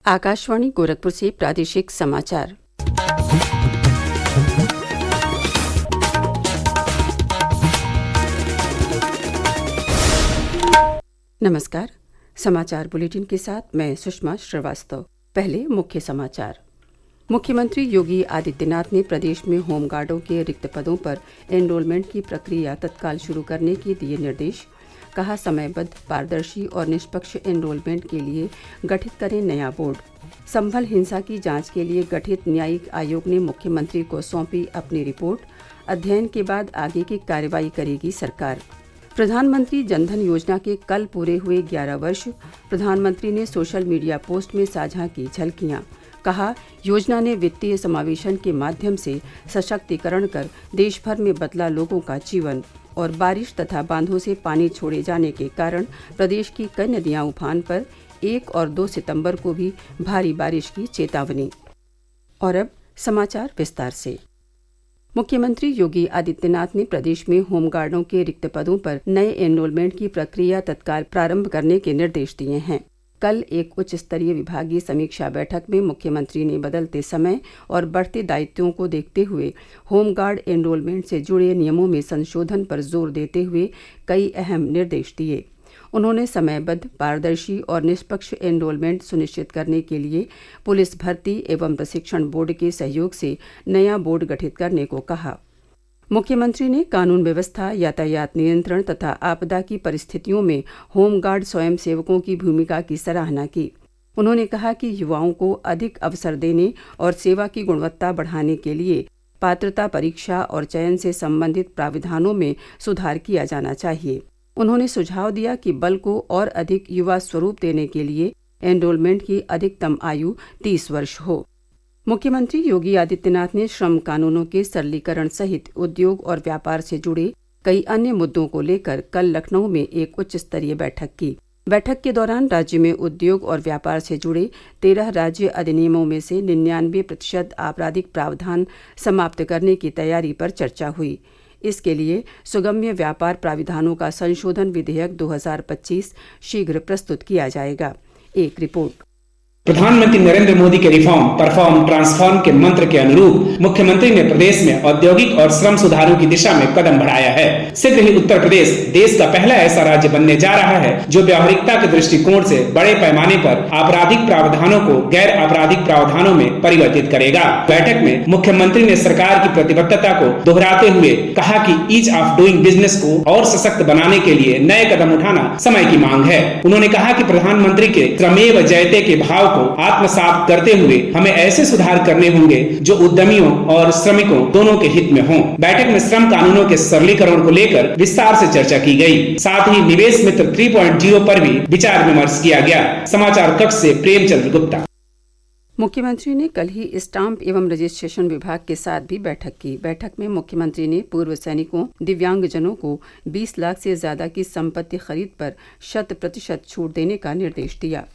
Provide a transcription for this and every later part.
आकाशवाणी गोरखपुर से प्रादेशिक समाचार। नमस्कार। समाचार बुलेटिन के साथ मैं सुषमा श्रीवास्तव। पहले मुख्य समाचार। मुख्यमंत्री योगी आदित्यनाथ ने प्रदेश में होमगार्डों के रिक्त पदों पर एनरोलमेंट की प्रक्रिया तत्काल शुरू करने के दिए निर्देश। कहा, समयबद्ध, पारदर्शी और निष्पक्ष एनरोलमेंट के लिए गठित करें नया बोर्ड। संभल हिंसा की जांच के लिए गठित न्यायिक आयोग ने मुख्यमंत्री को सौंपी अपनी रिपोर्ट। अध्ययन के बाद आगे की कार्रवाई करेगी सरकार। प्रधानमंत्री जनधन योजना के कल पूरे हुए 11 वर्ष। प्रधानमंत्री ने सोशल मीडिया पोस्ट में साझा की झलकियां। कहा, योजना ने वित्तीय समावेशन के माध्यम से सशक्तिकरण कर देश भर में बदला लोगों का जीवन। और बारिश तथा बांधों से पानी छोड़े जाने के कारण प्रदेश की कई नदियां उफान पर। 1 और 2 सितंबर को भी भारी बारिश की चेतावनी। और अब समाचार विस्तार से। मुख्यमंत्री योगी आदित्यनाथ ने प्रदेश में होमगार्डों के रिक्त पदों पर नए एनरोलमेंट की प्रक्रिया तत्काल प्रारंभ करने के निर्देश दिए हैं। कल एक उच्च स्तरीय विभागीय समीक्षा बैठक में मुख्यमंत्री ने बदलते समय और बढ़ते दायित्वों को देखते हुए होमगार्ड एनरोलमेंट से जुड़े नियमों में संशोधन पर जोर देते हुए कई अहम निर्देश दिए। उन्होंने समयबद्ध, पारदर्शी और निष्पक्ष एनरोलमेंट सुनिश्चित करने के लिए पुलिस भर्ती एवं प्रशिक्षण बोर्ड के सहयोग से नया बोर्ड गठित करने को कहा। मुख्यमंत्री ने कानून व्यवस्था, यातायात नियंत्रण तथा आपदा की परिस्थितियों में होमगार्ड स्वयंसेवकों की भूमिका की सराहना की। उन्होंने कहा कि युवाओं को अधिक अवसर देने और सेवा की गुणवत्ता बढ़ाने के लिए पात्रता परीक्षा और चयन से संबंधित प्राविधानों में सुधार किया जाना चाहिए। उन्होंने सुझाव दिया कि बल को और अधिक युवा स्वरूप देने के लिए एनरोलमेंट की अधिकतम आयु 30 वर्ष हो। मुख्यमंत्री योगी आदित्यनाथ ने श्रम कानूनों के सरलीकरण सहित उद्योग और व्यापार से जुड़े कई अन्य मुद्दों को लेकर कल लखनऊ में एक उच्च स्तरीय बैठक की। बैठक के दौरान राज्य में उद्योग और व्यापार से जुड़े 13 राज्य अधिनियमों में से 99% आपराधिक प्रावधान समाप्त करने की तैयारी पर चर्चा हुई। इसके लिए सुगम्य व्यापार प्राविधानों का संशोधन विधेयक 2025 शीघ्र प्रस्तुत किया जाएगा। एक रिपोर्ट। प्रधानमंत्री नरेंद्र मोदी के रिफॉर्म, परफॉर्म, ट्रांसफॉर्म के मंत्र के अनुरूप मुख्यमंत्री ने प्रदेश में औद्योगिक और श्रम सुधारों की दिशा में कदम बढ़ाया है। शीघ्र ही उत्तर प्रदेश देश का पहला ऐसा राज्य बनने जा रहा है जो व्यावहारिकता के दृष्टिकोण से बड़े पैमाने पर आपराधिक प्रावधानों को गैर आपराधिक प्रावधानों में परिवर्तित करेगा। बैठक में मुख्यमंत्री ने सरकार की प्रतिबद्धता को दोहराते हुए कहा कि ईज ऑफ डूइंग बिजनेस को और सशक्त बनाने के लिए नए कदम उठाना समय की मांग है। उन्होंने कहा कि प्रधानमंत्री के श्रमेव जयते के भाव को आत्मसात करते हुए हमें ऐसे सुधार करने होंगे जो उद्यमियों और श्रमिकों दोनों के हित में हों। बैठक में श्रम कानूनों के सरलीकरण को लेकर विस्तार से चर्चा की गई। साथ ही निवेश मित्र 3.0 पर भी विचार विमर्श किया गया। समाचार कक्ष से प्रेमचंद्र गुप्ता। मुख्यमंत्री ने कल ही स्टाम्प एवं रजिस्ट्रेशन विभाग के साथ भी बैठक की। बैठक में मुख्यमंत्री ने पूर्व सैनिकों, दिव्यांगजनों को 20 लाख से ज्यादा की संपत्ति खरीद पर 100% छूट देने का निर्देश दिया।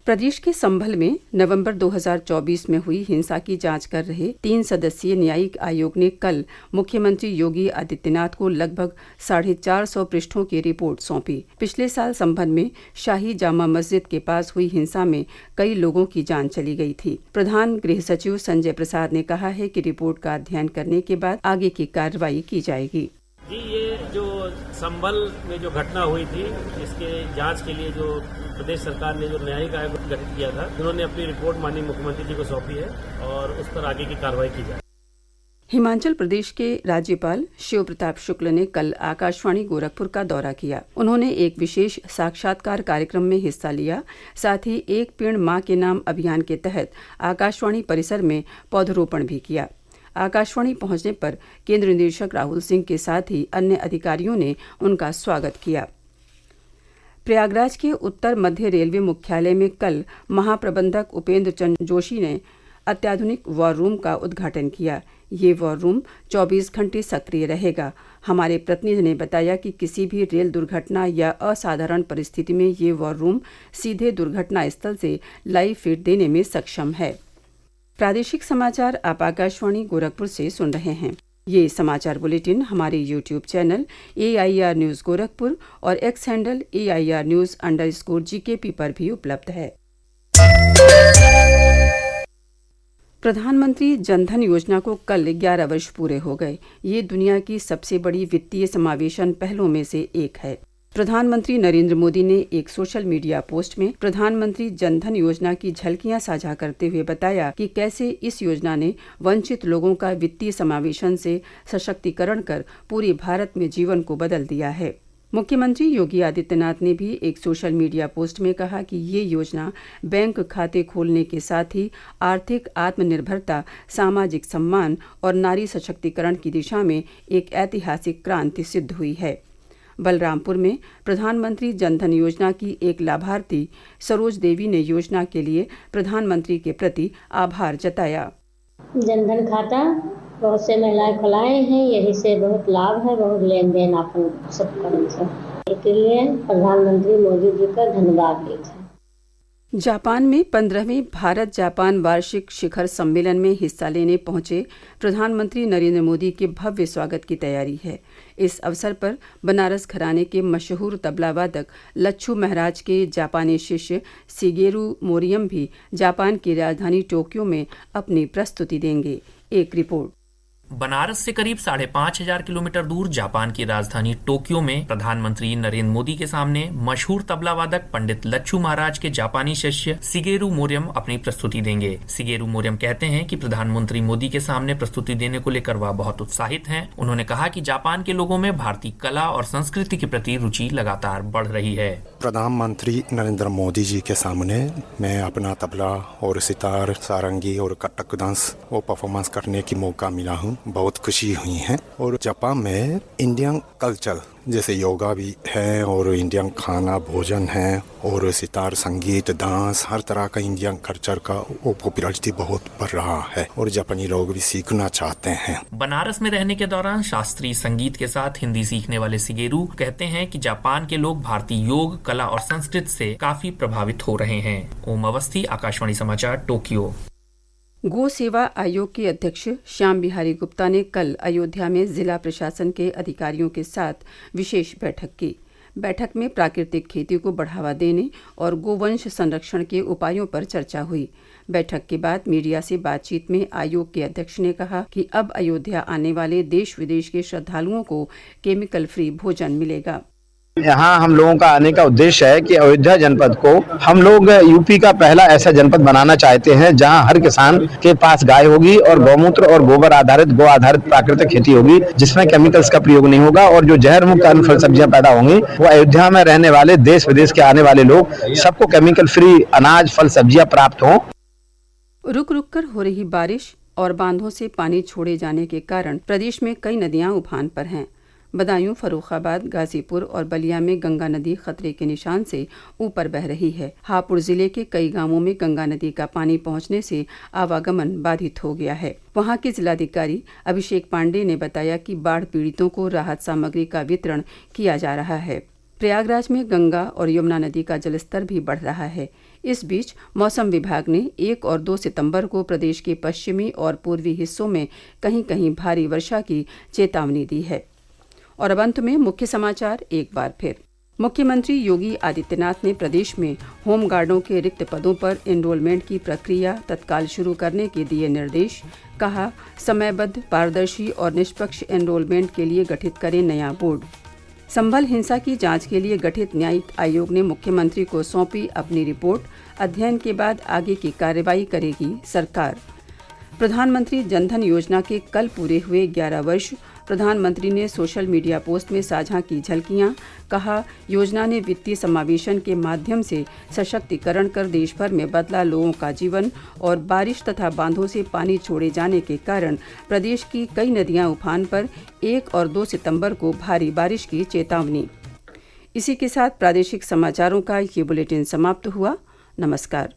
प्रदेश के संभल में नवंबर 2024 में हुई हिंसा की जांच कर रहे 3 सदस्यीय न्यायिक आयोग ने कल मुख्यमंत्री योगी आदित्यनाथ को लगभग 450 पृष्ठों की रिपोर्ट सौंपी। पिछले साल संभल में शाही जामा मस्जिद के पास हुई हिंसा में कई लोगों की जान चली गई थी। प्रधान गृह सचिव संजय प्रसाद ने कहा है कि रिपोर्ट का अध्ययन करने के बाद आगे की कार्रवाई की जाएगी। जी, ये जो संभल में जो घटना हुई थी, इसके जांच के लिए जो प्रदेश सरकार ने जो न्यायिक आयोग गठित किया था, उन्होंने अपनी रिपोर्ट माननीय मुख्यमंत्री जी को सौंपी है और उस पर आगे की कार्रवाई की जाए। हिमाचल प्रदेश के राज्यपाल शिव प्रताप शुक्ल ने कल आकाशवाणी गोरखपुर का दौरा किया। उन्होंने एक विशेष साक्षात्कार कार्यक्रम में हिस्सा लिया। साथ ही एक पेड़ मां के नाम अभियान के तहत आकाशवाणी परिसर में पौधरोपण भी किया। आकाशवाणी पहुंचने पर केंद्र निदेशक राहुल सिंह के साथ ही अन्य अधिकारियों ने उनका स्वागत किया। प्रयागराज के उत्तर मध्य रेलवे मुख्यालय में कल महाप्रबंधक उपेंद्र चंद्र जोशी ने अत्याधुनिक वॉर रूम का उद्घाटन किया। ये वॉर रूम 24 घंटे सक्रिय रहेगा। हमारे प्रतिनिधि ने बताया कि किसी भी रेल दुर्घटना या असाधारण परिस्थिति में ये वॉर रूम सीधे दुर्घटना स्थल से लाइव फीड देने में सक्षम है। प्रादेशिक समाचार आप आकाशवाणी गोरखपुर से सुन रहे हैं। ये समाचार बुलेटिन हमारे YouTube channel AIR news Gorakhpur और X handle AIR news _GKP पर भी उपलब्ध है। प्रधानमंत्री जनधन योजना को कल 11 वर्ष पूरे हो गए। ये दुनिया की सबसे बड़ी वित्तीय समावेशन पहलों में से एक है। प्रधानमंत्री नरेंद्र मोदी ने एक सोशल मीडिया पोस्ट में प्रधानमंत्री जनधन योजना की झलकियां साझा करते हुए बताया कि कैसे इस योजना ने वंचित लोगों का वित्तीय समावेशन से सशक्तिकरण कर पूरे भारत में जीवन को बदल दिया है। मुख्यमंत्री योगी आदित्यनाथ ने भी एक सोशल मीडिया पोस्ट में कहा कि ये योजना बैंक खाते खोलने के साथ ही आर्थिक आत्मनिर्भरता, सामाजिक सम्मान और नारी सशक्तिकरण की दिशा में एक ऐतिहासिक क्रांति सिद्ध हुई है। बलरामपुर में प्रधानमंत्री जनधन योजना की एक लाभार्थी सरोज देवी ने योजना के लिए प्रधानमंत्री के प्रति आभार जताया। जनधन खाता बहुत से महिलाएं खुलाए हैं, यही से बहुत लाभ है, बहुत लेन देन अपन सब करें से। इसके लिए प्रधानमंत्री मोदी जी का धन्यवाद देते हैं। जापान में 15वें भारत जापान वार्षिक शिखर सम्मेलन में हिस्सा लेने पहुंचे प्रधानमंत्री नरेंद्र मोदी के भव्य स्वागत की तैयारी है। इस अवसर पर बनारस घराने के मशहूर तबला वादक लच्छू महाराज के जापानी शिष्य शिगेरू मोरियम भी जापान की राजधानी टोक्यो में अपनी प्रस्तुति देंगे। एक रिपोर्ट। बनारस से करीब 5,500 किलोमीटर दूर जापान की राजधानी टोक्यो में प्रधानमंत्री नरेंद्र मोदी के सामने मशहूर तबला वादक पंडित लच्छू महाराज के जापानी शिष्य शिगेरू मोरियम अपनी प्रस्तुति देंगे। शिगेरू मोरियम कहते हैं कि प्रधानमंत्री मोदी के सामने प्रस्तुति देने को लेकर वह बहुत उत्साहित हैं। उन्होंने कहा कि जापान के लोगों में भारतीय कला और संस्कृति के प्रति रुचि लगातार बढ़ रही है। प्रधानमंत्री नरेंद्र मोदी जी के सामने मैं अपना तबला और सितार, सारंगी और कथक डांस वो परफॉर्मेंस करने की मौका मिला हूँ। बहुत खुशी हुई है। और जापान में इंडियन कल्चर जैसे योगा भी है और इंडियन खाना भोजन है और सितार, संगीत, डांस, हर तरह का इंडियन कल्चर का वो पॉपुलैरिटी बहुत बढ़ रहा है और जापानी लोग भी सीखना चाहते हैं। बनारस में रहने के दौरान शास्त्रीय संगीत के साथ हिंदी सीखने वाले शिगेरू कहते हैं कि जापान के लोग भारतीय योग, कला और संस्कृति से काफी प्रभावित हो रहे हैं। ओम अवस्थी, आकाशवाणी समाचार, टोक्यो। गो सेवा आयोग के अध्यक्ष श्याम बिहारी गुप्ता ने कल अयोध्या में जिला प्रशासन के अधिकारियों के साथ विशेष बैठक की। बैठक में प्राकृतिक खेती को बढ़ावा देने और गोवंश संरक्षण के उपायों पर चर्चा हुई। बैठक के बाद मीडिया से बातचीत में आयोग के अध्यक्ष ने कहा कि अब अयोध्या आने वाले देश विदेश के श्रद्धालुओं को केमिकल फ्री भोजन मिलेगा। यहाँ हम लोगों का आने का उद्देश्य है कि अयोध्या जनपद को हम लोग यूपी का पहला ऐसा जनपद बनाना चाहते हैं जहाँ हर किसान के पास गाय होगी और गौमूत्र और गोबर आधारित, गो आधारित प्राकृतिक खेती होगी जिसमें केमिकल्स का प्रयोग नहीं होगा और जो जहर मुक्त अन्न फल सब्जियां पैदा होंगी वो अयोध्या में रहने वाले देश विदेश के आने वाले लोग सबको केमिकल फ्री अनाज, फल, सब्जियां प्राप्त हों। रुक रुक कर हो रही बारिश और बांधों से पानी छोड़े जाने के कारण प्रदेश में कई नदियां उफान पर हैं। बदायूं, फर्रुखाबाद, गाजीपुर और बलिया में गंगा नदी खतरे के निशान से ऊपर बह रही है। हापुड़ जिले के कई गांवों में गंगा नदी का पानी पहुंचने से आवागमन बाधित हो गया है। वहां के जिलाधिकारी अभिषेक पांडे ने बताया कि बाढ़ पीड़ितों को राहत सामग्री का वितरण किया जा रहा है। प्रयागराज में गंगा और यमुना नदी का जलस्तर भी बढ़ रहा है। इस बीच मौसम विभाग ने 1 और 2 सितंबर को प्रदेश के पश्चिमी और पूर्वी हिस्सों में कहीं कहीं भारी वर्षा की चेतावनी दी है। और अब अंत में मुख्य समाचार एक बार फिर। मुख्यमंत्री योगी आदित्यनाथ ने प्रदेश में होमगार्डों के रिक्त पदों पर एनरोलमेंट की प्रक्रिया तत्काल शुरू करने के दिए निर्देश। कहा, समयबद्ध, पारदर्शी और निष्पक्ष एनरोलमेंट के लिए गठित करें नया बोर्ड। संभल हिंसा की जांच के लिए गठित न्यायिक आयोग ने मुख्यमंत्री को सौंपी अपनी रिपोर्ट। अध्ययन के बाद आगे की कार्रवाई करेगी सरकार। प्रधानमंत्री जनधन योजना के कल पूरे हुए 11 वर्ष। प्रधानमंत्री ने सोशल मीडिया पोस्ट में साझा की झलकियां। कहा, योजना ने वित्तीय समावेशन के माध्यम से सशक्तिकरण कर देश भर में बदला लोगों का जीवन और बारिश तथा बांधों से पानी छोड़े जाने के कारण प्रदेश की कई नदियां उफान पर। 1 और 2 सितंबर को भारी बारिश की चेतावनी। इसी के साथ प्रादेशिक समाचारों का ये बुलेटिन समाप्त हुआ। नमस्कार।